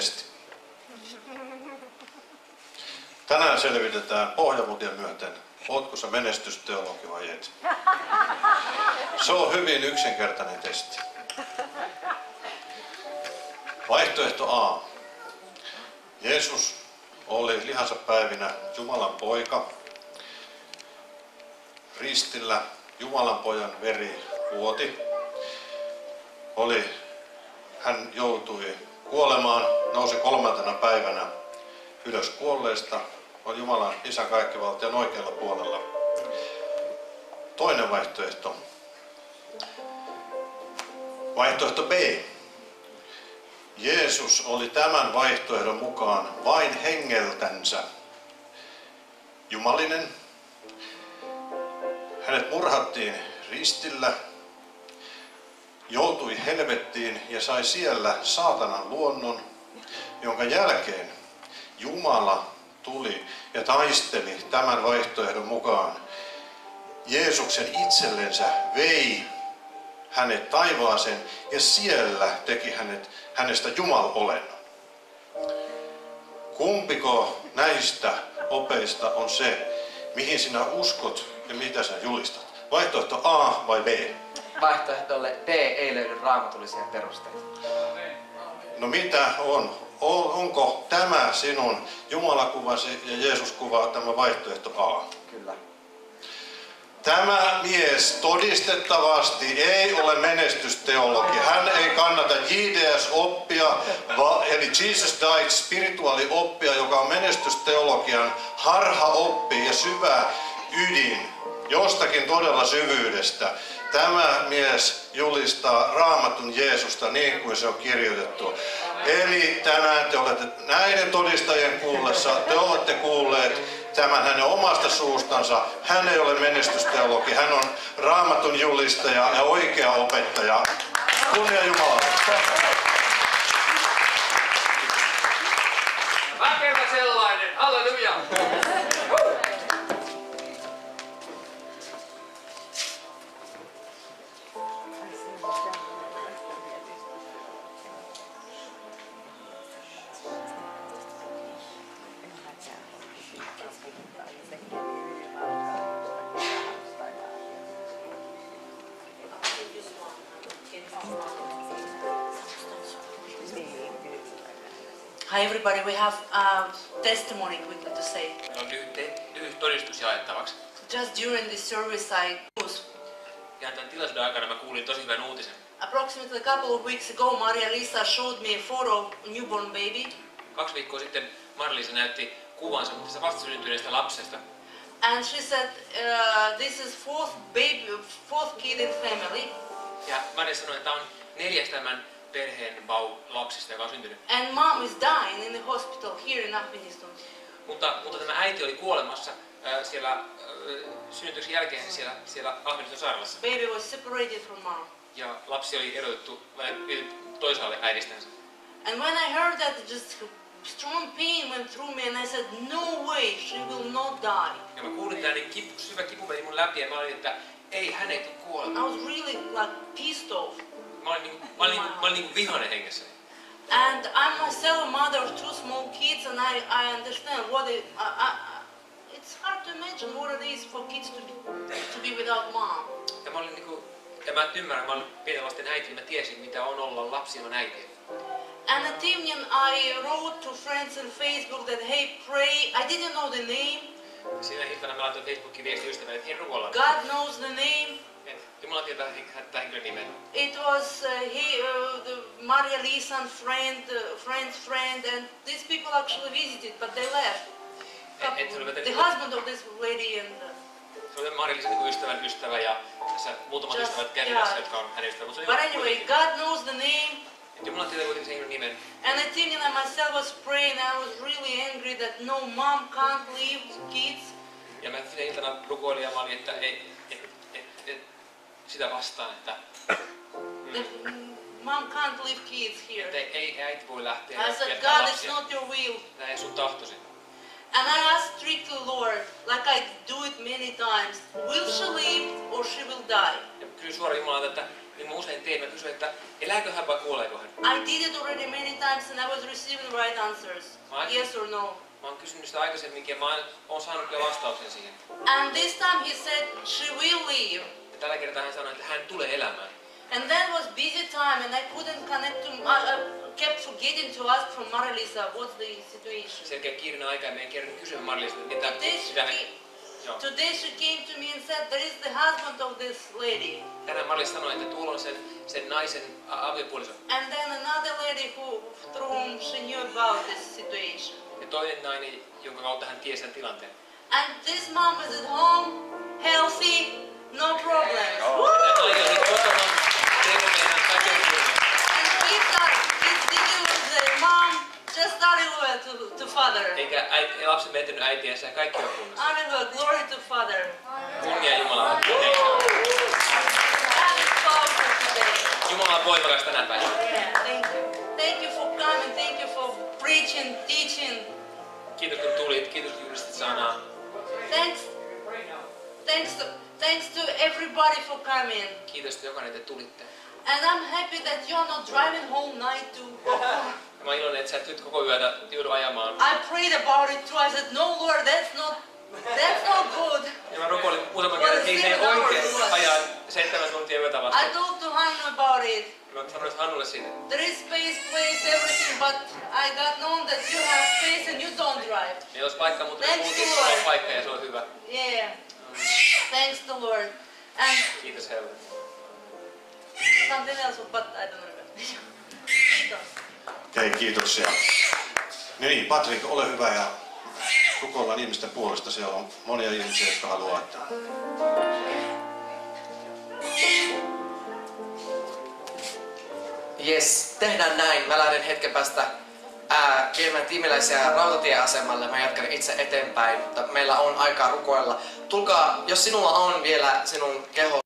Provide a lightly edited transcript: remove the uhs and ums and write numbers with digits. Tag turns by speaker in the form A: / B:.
A: testi. Tänään selvitetään pohjamutia myöten, ootko sä menestysteologi vai et. Se on hyvin yksinkertainen testi. Vaihtoehto A. Jeesus oli lihansa päivinä Jumalan poika. Ristillä Jumalan pojan veri vuoti. Hän joutui kuolemaan, nousi 3. päivänä ylös kuolleista, on Jumalan Isän kaikkivaltian oikealla puolella. Toinen vaihtoehto. Vaihtoehto B. Jeesus oli tämän vaihtoehdon mukaan vain hengeltänsä jumalinen. Hänet murhattiin ristillä, joutui helvettiin ja sai siellä saatanan luonnon, jonka jälkeen Jumala tuli ja taisteli tämän vaihtoehdon mukaan. Jeesuksen itsellensä vei hänet taivaaseen ja siellä teki hänestä Jumal-olennon. Kumpiko näistä opeista on se, mihin sinä uskot ja mitä sinä julistat? Vaihtoehto A vai B?
B: Vaihtoehtolle D ei löydy raamatullisia perusteita.
A: No mitä on? Onko tämä sinun Jumalakuvasi ja Jeesuskuva tämä vaihtoehto A?
B: Kyllä.
A: Tämä mies todistettavasti ei ole menestysteologi. Hän ei kannata JDS-oppia, eli Jesus Died spirituaalioppia, joka on menestysteologian harhaoppi ja syvä ydin jostakin todella syvyydestä. Tämä mies julistaa Raamatun Jeesusta niin kuin se on kirjoitettu. Eli tänään te olette näiden todistajien kuullessa, te olette kuulleet tämän hänen omasta suustansa. Hän ei ole menestysteologi, hän on Raamatun julistaja ja oikea opettaja. Kunnia Jumalalle.
C: Väkevä sellainen, halleluja!
D: Hi everybody, we have a testimony quickly to say.
C: On lyhyt todistus jaettavaksi.
D: Just during this service I was
C: Ja tämän tilaisuuden aikana mä kuulin tosi hyvän uutisen.
D: approximately a couple of weeks ago Maria Lisa showed me a photo of a newborn baby.
C: 2 viikkoa sitten Marliisa näytti kuvansa tästä vastasyntyneestä lapsesta.
D: And she said this is fourth kid in family.
C: Ja Maria sanoi, että on 4. tämän perheen lapsista, joka on syntynyt.
D: And mom is dying in the hospital here in Ahveniston.
C: Mutta tämä äiti oli kuolemassa siellä synnytyksen jälkeen siellä Ahveniston sairaalassa.
D: Baby was separated from mom.
C: Ja lapsi oli erotettu toisaalle äidistänsä.
D: And when I heard that, just strong pain went through me and I said, no way, she will not die.
C: Ja mä kuulin tämän niin syvä kipu meni mun läpi ja mä olin, että ei hän ei tule kuolemaan.
D: I was really like pissed off.
C: Mä olin vihainen hengessä.
D: And I'm myself a mother of 2 small kids, and I understand what it's hard to imagine what it is for kids to be without mom.
C: Ja mä olin ja mä ymmärrän, mä olin pienen lasten äiti, mä tiesin mitä on olla lapsi ilman äitiä.
D: And at evening I wrote to friends on Facebook that hey pray. I didn't know the name.
C: Siinä iltana mä laitoin Facebookin viesti ystävälle, että hei ruoalla.
D: God knows the name.
C: Jumala tietää tämän henkilön nimen.
D: It was the Maria Lisa's friend's friend, and these people actually visited, but they left. The husband of this lady and.
C: Se oli Maria Lisan ystävän ystävä ja tässä muutamat ystävät kävilässä, jotka on hänen ystävä.
D: But anyway, God knows the name.
C: Jumala tietää kuitenkin sen henkilön nimen.
D: And at evening I myself was praying, and I was really angry that no mom can't leave kids.
C: Ja mä sinä iltana rukoilin ja mä olin, että sitä vastaan, että
D: mom can't leave kids here.
C: Että ei äiti voi lähteä.
D: I said, God, it's not your will.
C: Näin sun tahtosi.
D: And I asked strictly Lord, like I do it many times, will she live or she will die?
C: Ja kysyin suoraan Jumalalta, että niin mä usein teen, mä kysyn, että elääkö hän vai kuoleeko hän?
D: I did it already many times and I was receiving the right answers. Yes or no.
C: Mä oon kysynyt sitä aikaisemminkin ja mä oon saanut kyllä vastauksen siihen.
D: And this time he said, she will leave.
C: Ja tällä kertaa hän sanoi, että hän tulee elämään.
D: And then was busy time and I couldn't connect to, kept forgetting to ask from Marilisa, what's the situation?
C: Selkeä kiireinen aika ja meidän kerran kysyä Marilista, että
D: Today she came to me and said, there is the husband of this lady.
C: Tänään Marilisa sanoi, että tuolla on sen naisen aviopuoliso.
D: And then another lady through whom she knew about this situation.
C: Ja toinen nainen, jonka kautta hän tiesi sen tilanteen.
D: And this mom is at home, healthy, no problem. And his dealing with the mom, just hallelujah to Father.
C: Eikä lapsi mentynyt äitiänsä ja kaikki on kunnossa.
D: Hallelujah, glory to Father.
C: Kunnia Jumalalle. Jumala on voimakas tänä päivänä.
D: Thank you. Thank you for coming. Thank you for preaching, teaching.
C: Kiitos kun tulit. Kiitos kun julistit sanaa.
D: Thanks to everybody for coming.
C: Kiitos, että jokainen te tulitte.
D: And I'm happy that you're not driving home night too.
C: Mä oon iloinen, että sä et nyt koko yötä joudu ajamaan.
D: I prayed about it too. I said, no Lord, that's not good.
C: Ja mä rukoilin muutaman kerran, että ei se oikein ajaa 7 tuntia yötä vasta.
D: I told to Hannu about it.
C: Mä sanoin Hannulle siitä.
D: There is space, place, everything, but I got known that you have space and you don't drive.
C: Meillä olisi paikka, mutta muutin on paikka ja se on hyvä.
D: Yeah. Thanks the Lord. And
C: Kiitos Herra.
D: something else, but I don't remember.
A: Okei, kiitoksia. Niin, Patrik, ole hyvä ja rukoillaan ihmisten puolesta. Siellä on monia ihmisiä, jotka haluaa, että...
B: Jes, tehdään näin. Mä lähden hetken päästä viemään tiimiläisiä rautatieasemalle. Mä jatkan itse eteenpäin, mutta meillä on aikaa rukoilla. Tulkaa, jos sinulla on vielä sinun keho